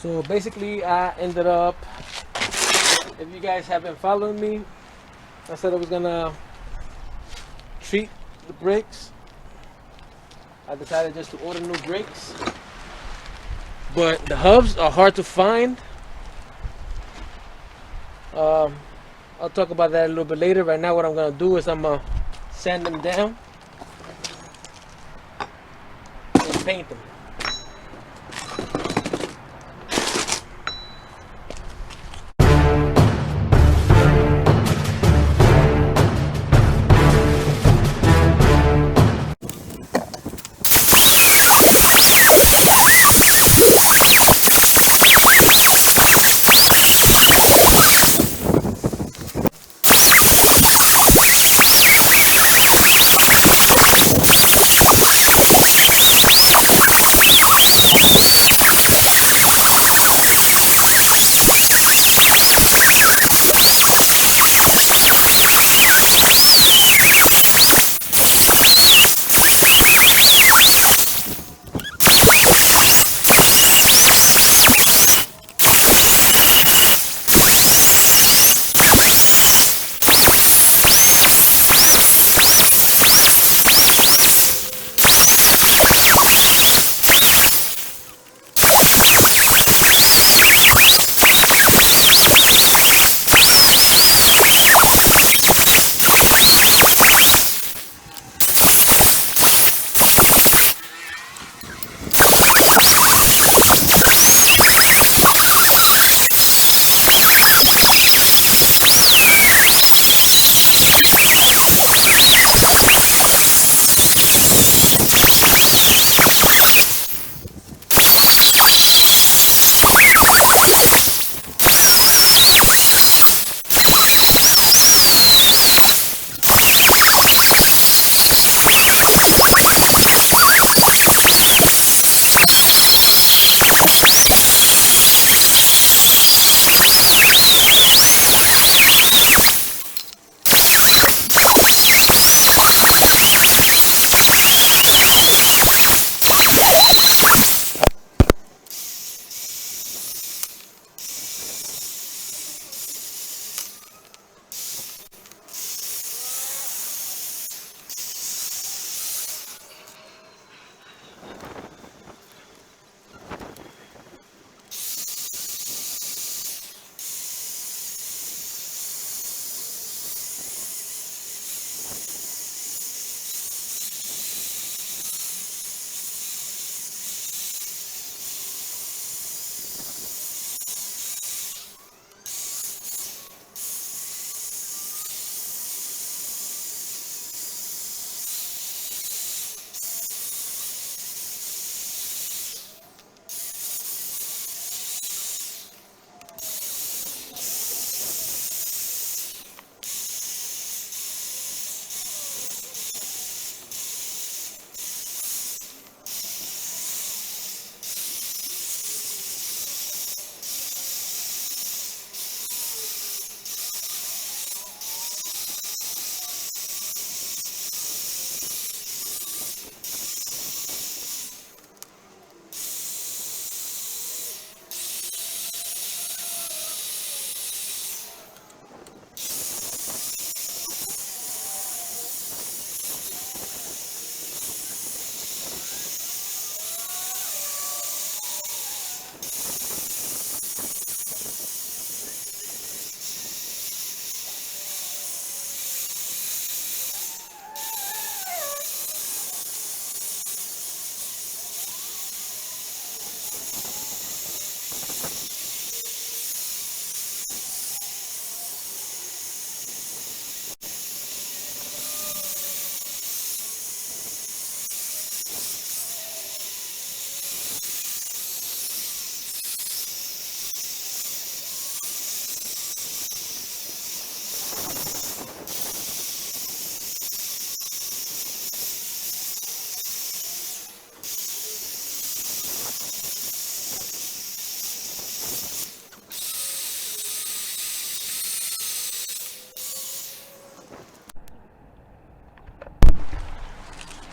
So basically, I ended up, if you guys have been following me, I said I was gonna treat the brakes. I decided just to order new brakes, but the hubs are hard to find. Um, I'll talk about that a little bit later. Right now, what I'm gonna do is I'm gonna sand them down and paint them.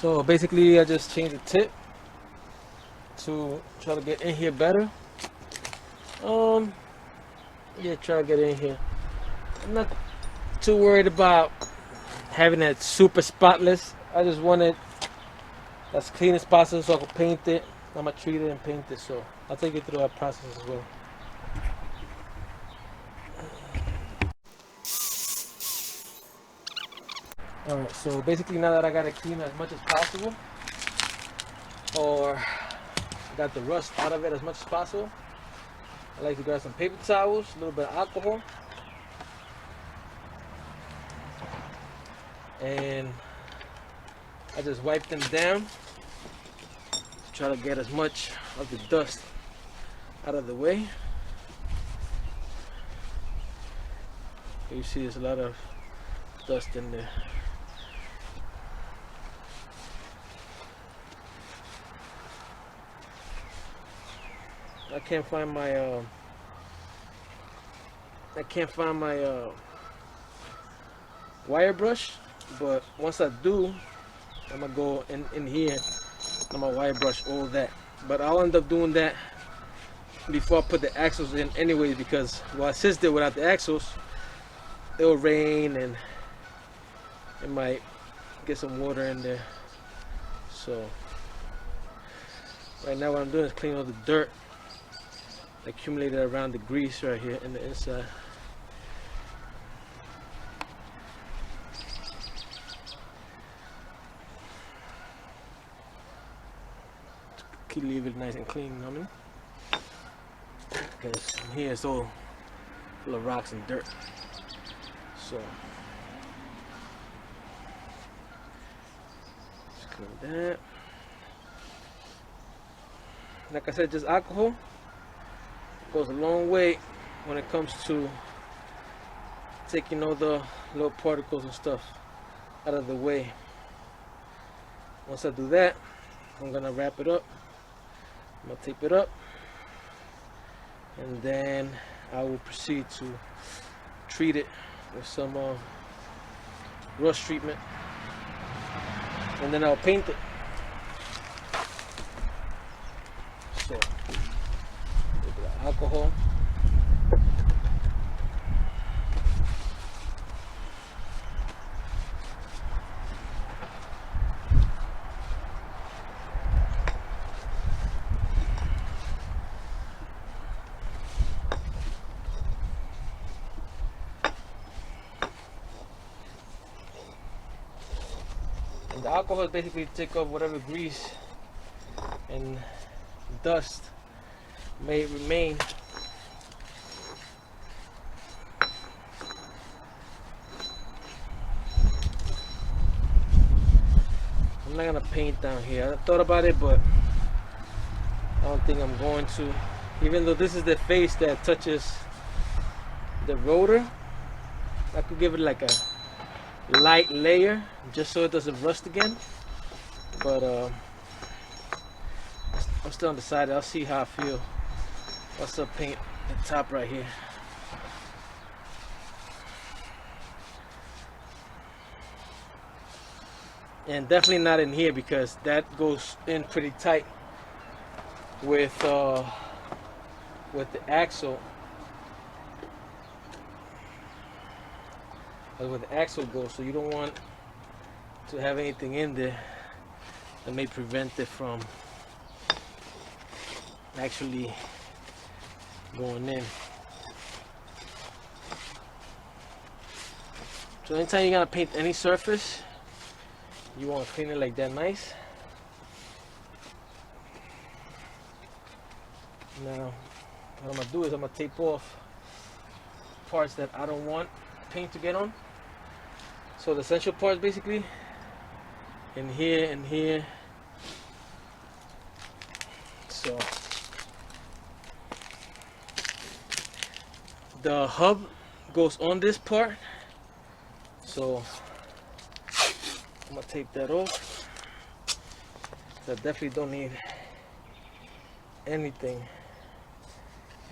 So basically, I just changed the tip to try to get in here better. Yeah, try to get in here. I'm not too worried about having it super spotless. I just want it as clean as possible so I can paint it. I'm gonna treat it and paint it, so I'll take you through that process as well. Alright, so basically now that I got it clean as much as possible, or got the rust out of it as much as possible, I like to grab some paper towels, a little bit of alcohol, and I just wipe them down to try to get as much of the dust out of the way. You see there's a lot of dust in there. I can't find my wire brush, but once I do, I'm gonna go in here. I'm gonna wire brush all that, but I'll end up doing that before I put the axles in anyways, because while it sits there without the axles, it'll rain and it might get some water in there. So right now what I'm doing is cleaning all the dirt accumulated around the grease right here in the inside. Keep leave it nice and clean, you know what I mean? Because here it's all full of rocks and dirt. So just clean that. Like I said, just alcohol goes a long way when it comes to taking all the little particles and stuff out of the way. Once I do that, I'm gonna wrap it up. I'm gonna tape it up, and then I will proceed to treat it with some rust treatment, and then I'll paint it. So, a little bit of alcohol. The alcohol is basically to take off whatever grease and dust may remain. I'm not gonna paint down here. I thought about it, but I don't think I'm going to. Even though this is the face that touches the rotor, I could give it like a light layer just so it doesn't rust again, but I'm still undecided. I'll see how I feel once I paint the top right here. And definitely not in here, because that goes in pretty tight with the axle. That's where the axle goes, so you don't want to have anything in there that may prevent it from actually going in. So anytime you're gonna paint any surface, you want to clean it like that nice. Now what I'm gonna do is I'm gonna tape off parts that I don't want paint to get on. So the essential parts basically in here and here. So the hub goes on this part, so I'm gonna tape that off. I definitely don't need anything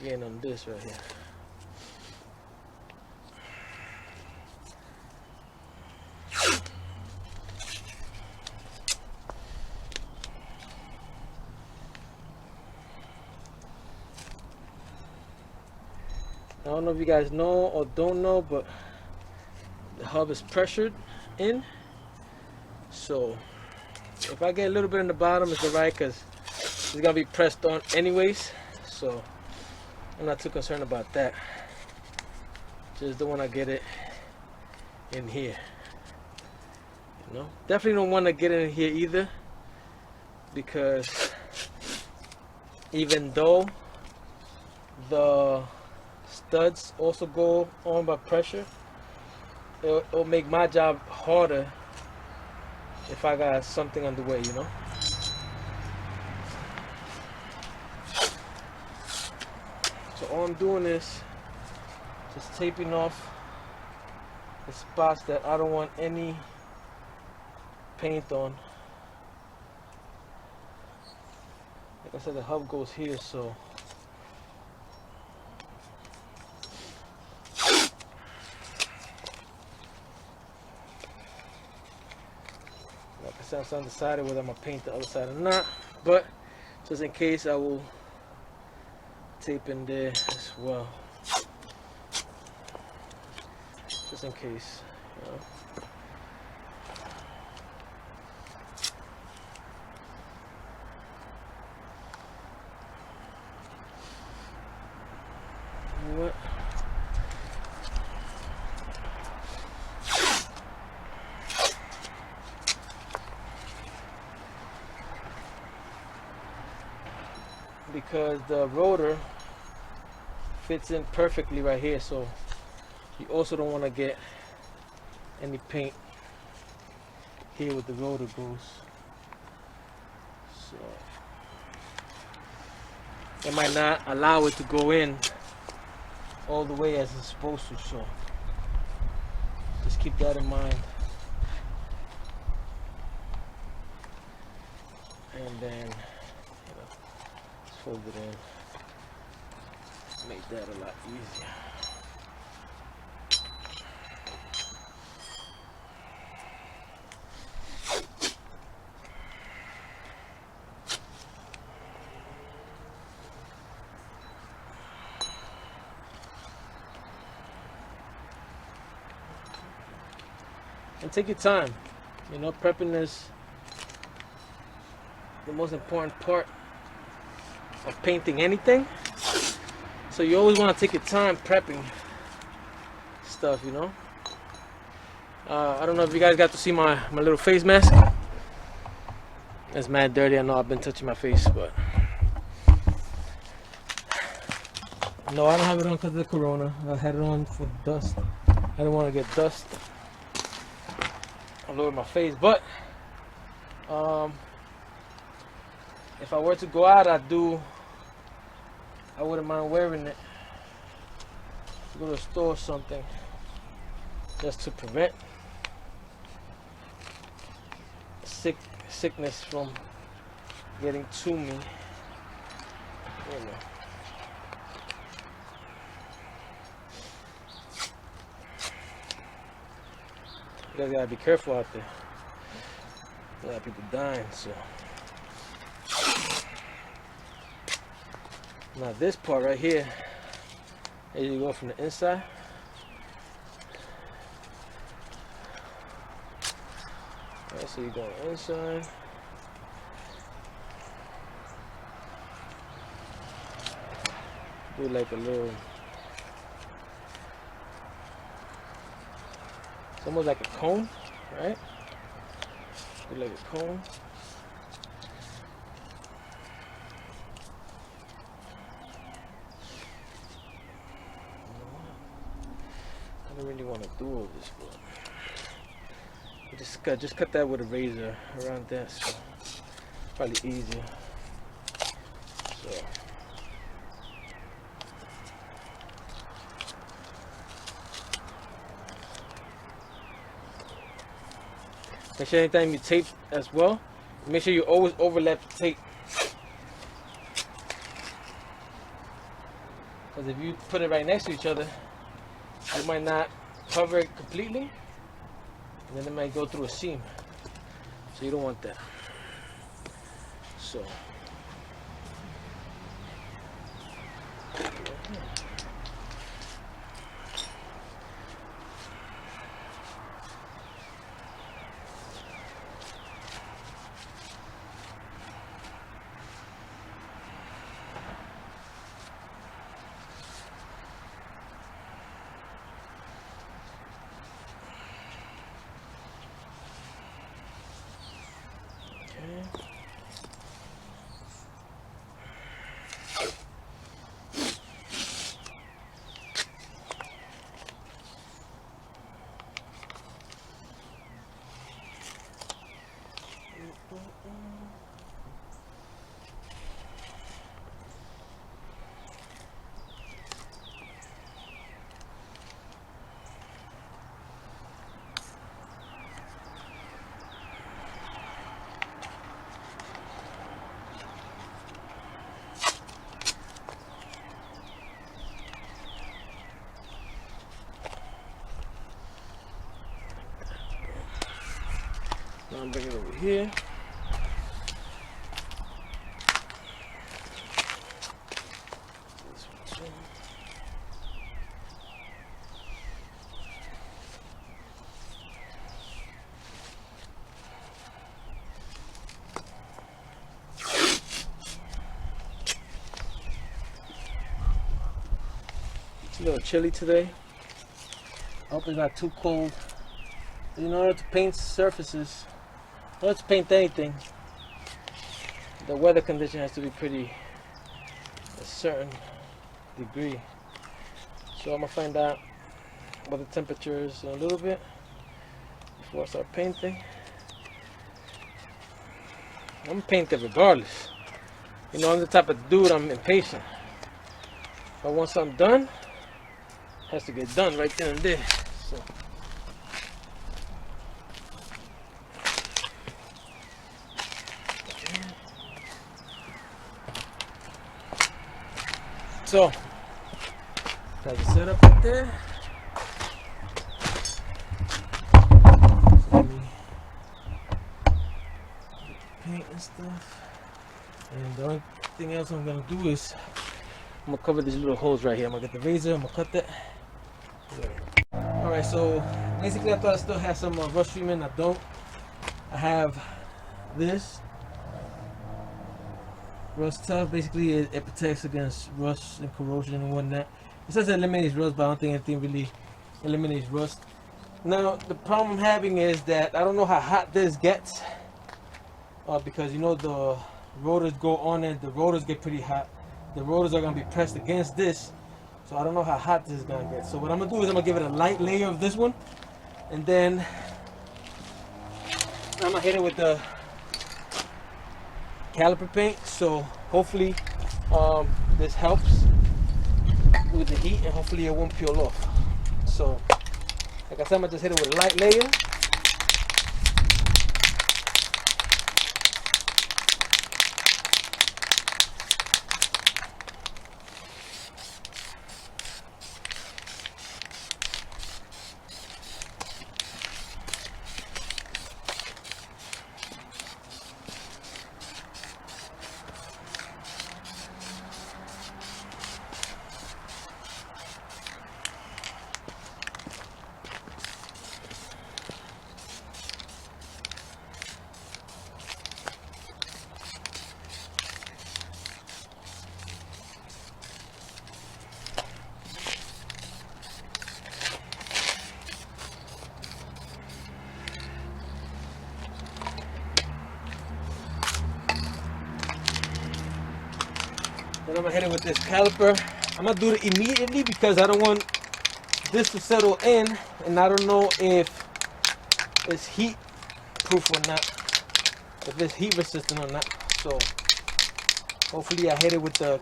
getting on this right here. I don't know if you guys know or don't know, but the hub is pressured in. So if I get a little bit in the bottom, it's alright because it's gonna be pressed on anyways. So I'm not too concerned about that. Just don't want to get it in here. You know, definitely don't want to get it in here either, because even though the studs also go on by pressure, it'll make my job harder if I got something on the way, you know. So all I'm doing is just taping off the spots that I don't want any paint on. Like I said, the hub goes here, so like I said, I'm still undecided whether I'm gonna paint the other side or not, but just in case, I will tape in there as well, just in case, you know. You know what? Because the rotor fits in perfectly right here, so you also don't want to get any paint here where the rotor goes. So it might not allow it to go in all the way as it's supposed to, so just keep that in mind. And then, you know, just fold it in. Make that a lot easier. And take your time. You know, prepping is the most important part of painting anything. So you always want to take your time prepping stuff, you know. I don't know if you guys got to see my little face mask. It's mad dirty. I know I've been touching my face, but no, I don't have it on because of the corona. I had it on for dust. I didn't want to get dust all over my face, but if I were to go out, I wouldn't mind wearing it to go to the store or something, just to prevent sickness from getting to me, you know. You guys gotta be careful out there. A lot of people dying, so. Now this part right here, as you go from the inside, right, so you go inside, do like a little, it's almost like a cone, right? Do like a cone. I don't really want to do all this, but just cut that with a razor around that, so probably easier. So make sure anytime you tape as well, make sure you always overlap the tape. Because if you put it right next to each other, it might not cover it completely, and then it might go through a seam. So you don't want that. So I'll bring it over here. It's a little chilly today. I hope it's not too cold. In order to paint surfaces, in order to paint anything, the weather condition has to be pretty a certain degree. So I'm gonna find out what the temperature is in a little bit before I start painting. I'm gonna paint it regardless. You know, I'm the type of dude, I'm impatient. If I want something done, it has to get done right then and there. So, got the setup right there. So let me paint and stuff. And the only thing else I'm gonna do is I'm gonna cover these little holes right here. I'm gonna get the razor, I'm gonna cut that. Alright, so basically I thought I still had some rust treatment. I don't. I have this. Rust Tough, basically it protects against rust and corrosion and whatnot. It says it eliminates rust, but I don't think anything really eliminates rust. Now the problem I'm having is that I don't know how hot this gets, because you know the rotors go on it. The rotors get pretty hot. The rotors are gonna be pressed against this, so I don't know how hot this is gonna get. So what I'm gonna do is I'm gonna give it a light layer of this one, and then I'm gonna hit it with the caliper paint, so hopefully this helps with the heat and hopefully it won't peel off. So like I said, I'm gonna just hit it with a light layer. Then I'm gonna hit it with this caliper. I'm gonna do it immediately because I don't want this to settle in, and I don't know if it's heat proof or not, if it's heat resistant or not. So hopefully I hit it with the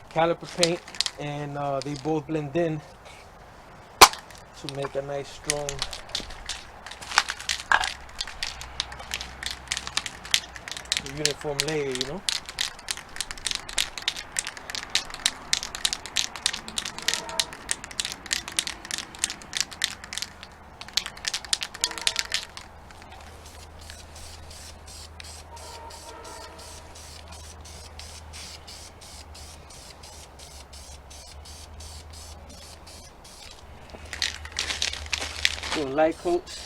caliper paint and they both blend in to make a nice strong uniform layer, you know. Doing light coats.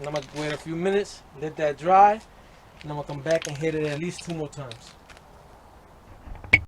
And I'm gonna wait a few minutes, let that dry, and I'm gonna come back and hit it at least 2 more times.